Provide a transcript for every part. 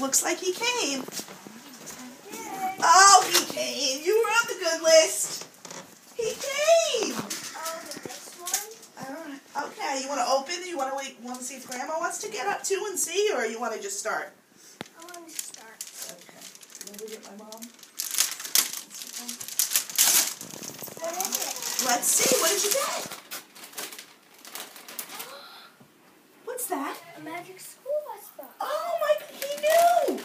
looks like he came. Oh, he came. You were on the good list. He came. Oh, this one? All right. Okay, you want to open? You want to wait? Want to see if Grandma wants to get up too and see, or you want to just start? I want to start. Okay. Let me get my mom. What is it? Let's see. What did you get? What's that? A magic school bus box. Oh my! He knew.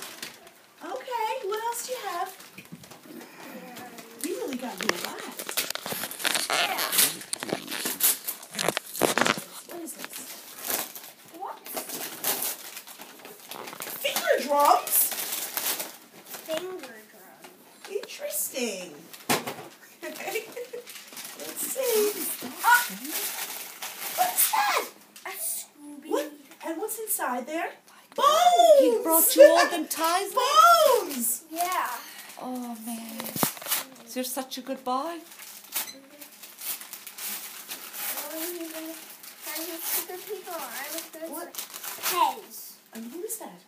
Okay. What else do you have? We really got you a lot. Yeah. What is this? What? Finger drums. Finger drum. Interesting. Okay. Let's see. What's that? A Scooby. What? And what's inside there? Bones! He brought you all them ties. Bones! Yeah. Oh man, so you're such a good boy. What? Pez. And who is that?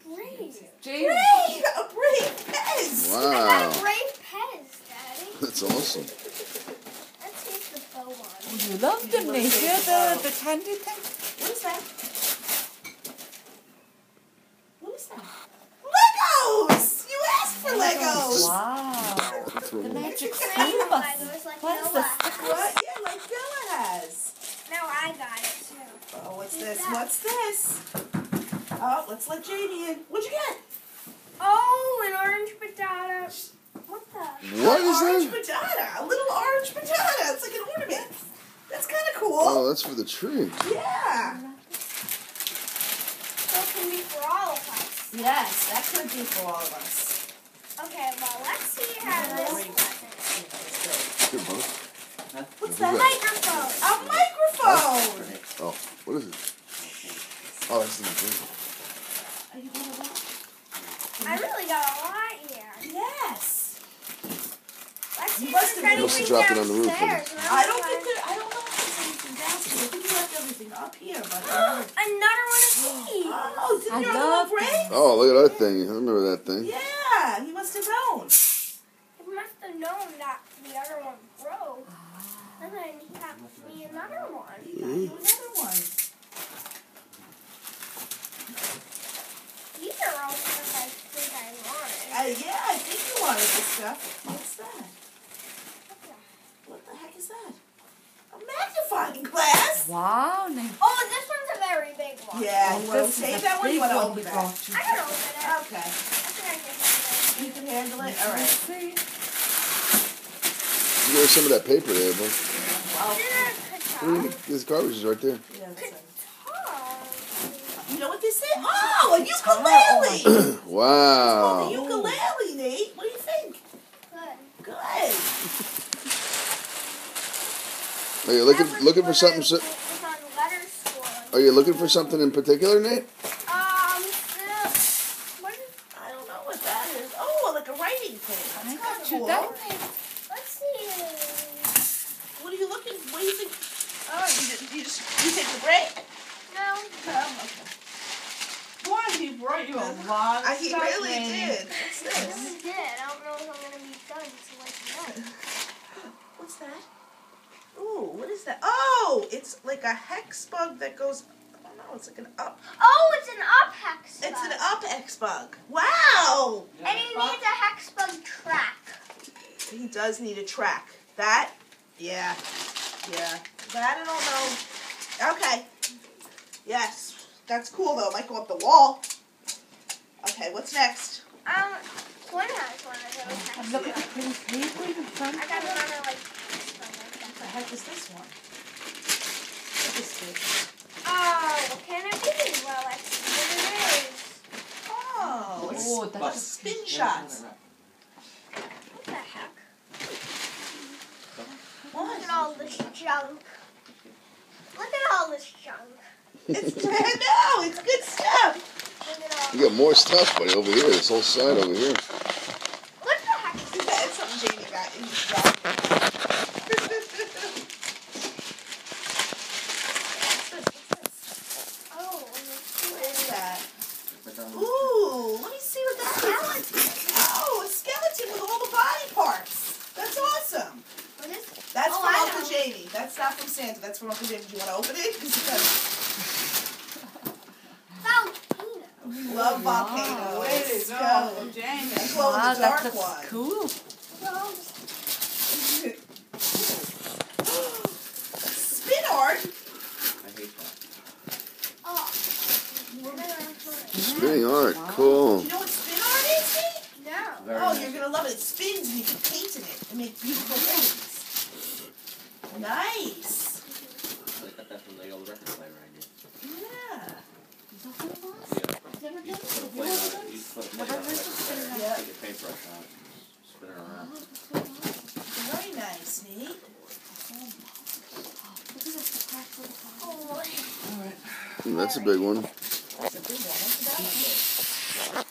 Brave. James. Brave! A brave Pez! I got a Wow. brave Pez, Daddy. That's awesome. Let's see if the bow on. Oh, you loved them, Nate. The candy thing. What is that? What is that? Legos! You asked for Legos! Wow. That's The what we- magic Grandma school bus. Legos like What's Noah. the What? Yeah, like Bella has. Now I got it too. Oh, what's this? What's this? Oh, let's let Jamie in. What'd you get? Oh, an orange patata. What the? What An is orange that? patata. A little orange patata. It's like an ornament. That's kind of cool. Oh, that's for the tree. Yeah. So it can be for all of us. Yes, that could be for all of us. Okay, well, let's see how this present. Good, bud. What's What's that? Microphone. A microphone. Oh, what is it? Oh, that's in the drink. Are you gonna watch? I really got a lot here. Yes. Let's see You if must there's have- You must have anything dropped it on the roof, downstairs. I don't know if there's anything downstairs. I think you left everything up here, but. Another one of these. Oh, didn't I your love other one break? Oh, look at that thing. I remember that thing. Yeah, he must have known. He must have known that the other one broke. And then he got me another one. He got you another one. These are all stuff I think I wanted. Yeah, I think you wanted this stuff. What's that? What the heck is that? A magnifying glass? Wow, Nate. Oh, this one's a very big one. Yeah, Oh, you want to this is save a that one? You big want to one open we that? brought you. I can open it. Okay. I think I can open You can handle it? All Let's right. see. You got some of that paper there, bud. it. This garbage is right there. Yeah, that's it. Guitar. You know what this is? Oh, a ukulele! It's called Wow. a ukulele, Nate. What do you think? Good. Good. Are you looking for something? It's on letter school. Are you looking for something in particular, Nate? What is, I don't know what that is. Oh, like a writing thing. I That's got kinda you that, cool. Nate. let's see. What are you looking? What do you think? Oh, you take a break? No. Okay. Boy, he brought you a lot of He stuff, really Nate. did. What's I this? really did. I don't know if I'm going to be done until like that. What's that? Ooh, what is that? Oh, it's like a hex bug that goes. I don't know. It's like an up. Oh, it's an up hex bug. It's an up hex bug. Wow. And he needs a hex bug track. He does need a track. That, yeah. That I don't know. Okay. Yes. That's cool though. It might go up the wall. Okay, what's next? One has one of those hex And look at bugs. the pretty paper in front I of got it. another like hex bug like What the that. heck is this one? What is this? Oh, what can it be? Well, let's see what it is. Oh, it's Oh, a that's spin shots. What the heck? What? Look at all this junk. Look at all this junk. It's no, it's good stuff. Look at all. You got more stuff, buddy, over here. This whole side over here. What the heck? It's something Jamie got in his job. Oh, What is that? Ooh, That's not from Santa. That's from Uncle David. Do you want to open it? Volcano. We love volcanoes. Way to Let's go, go. Jamie. Let's glow in Wow, the dark that's one. cool. Spin art. I hate that. Oh. Spinning art, cool. You know what spin art is, Nate? No. Very Oh, nice. you're gonna love it. It spins and you can paint in it and make beautiful things. Nice. I got that from the old record player I did. Yeah. Yeah. You put a plate on it. You put a plate on the record player. Yeah. Take a paintbrush on it. Spin it around. Very nice, Nate. Oh. That's a big one. That's a big one. What's that one?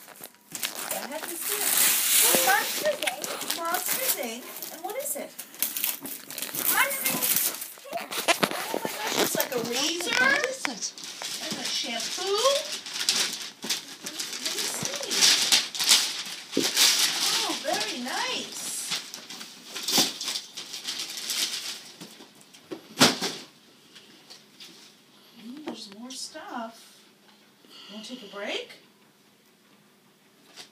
What heck is this? Monster Day. Monsters Inc. And what is it? Monster Oh my gosh, it's like a razor What is it? and a shampoo. Let me see. Oh, very nice. There's more stuff. You want to take a break?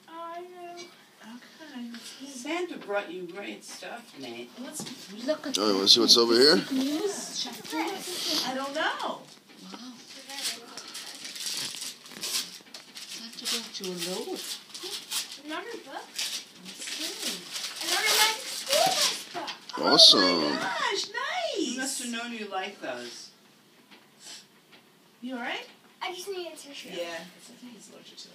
I know. Okay. Santa brought you great stuff, Nate. Let's. Look at Oh, you want to see what's over here? news chapter. I don't know. Wow. Santa brought you a load. Another book. Let's see. Another magic school bus book. Awesome. Oh my gosh, You must have nice. known you liked those. You alright? I just need a tissue. Yeah. I think he's allergic to it.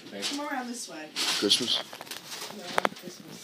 Okay. Come around this way. Christmas? No, Christmas.